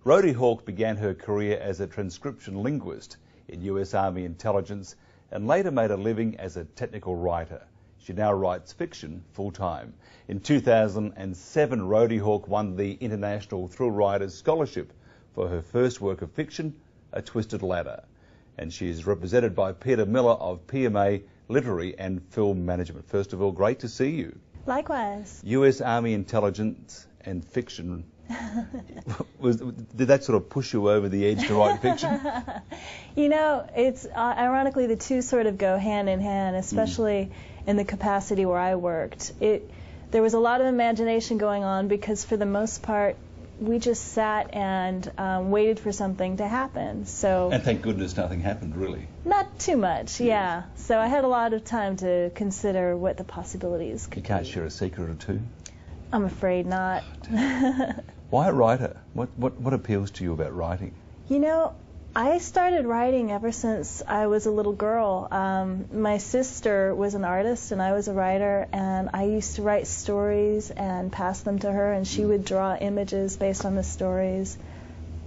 Rhodi Hawk began her career as a transcription linguist in US Army intelligence and later made a living as a technical writer. She now writes fiction full-time. In 2007, Rhodi Hawk won the International Thrillerwriter Scholarship for her first work of fiction, A Twisted Ladder. And she is represented by Peter Miller of PMA Literary and Film Management. First of all, great to see you. Likewise. US Army intelligence and fiction. Did that sort of push you over the edge to write fiction? You know, it's ironically the two sort of go hand in hand, especially in the capacity where I worked. There was a lot of imagination going on because for the most part we just sat and waited for something to happen. So. And thank goodness nothing happened, really. Not too much, yeah. So I had a lot of time to consider what the possibilities could be. You can't share a secret or two? I'm afraid not. Why a writer? What appeals to you about writing? You know, I started writing ever since I was a little girl. My sister was an artist and I was a writer, and I used to write stories and pass them to her, and she would draw images based on the stories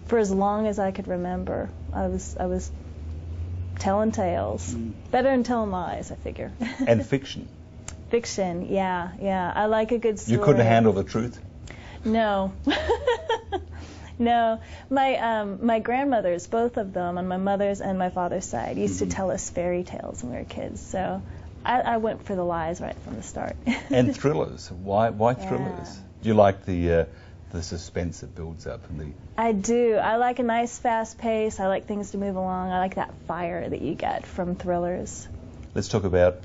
for as long as I could remember. I was telling tales. Better than telling lies, I figure. And fiction? Fiction, yeah. I like a good story. You couldn't handle the truth? No. No. My grandmothers, both of them, on my mother's and my father's side, used to tell us fairy tales when we were kids. So I went for the lies right from the start. And thrillers. Why thrillers? Yeah. Do you like the suspense that builds up? I do. I like a nice fast pace. I like things to move along. I like that fire that you get from thrillers. Let's talk about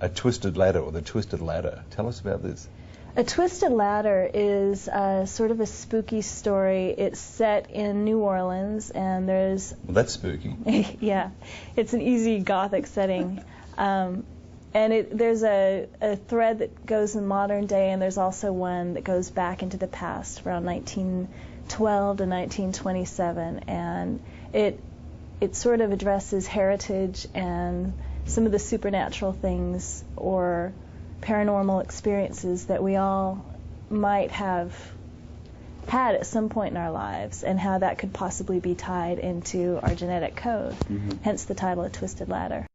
A Twisted Ladder, or The Twisted Ladder. Tell us about this. A Twisted Ladder is sort of a spooky story. It's set in New Orleans, and there's... Well, that's spooky. Yeah, it's an easy gothic setting. And there's a thread that goes in modern day, and there's also one that goes back into the past, around 1912 to 1927. And it sort of addresses heritage and some of the supernatural things or paranormal experiences that we all might have had at some point in our lives, and how that could possibly be tied into our genetic code. Hence the title, A Twisted Ladder.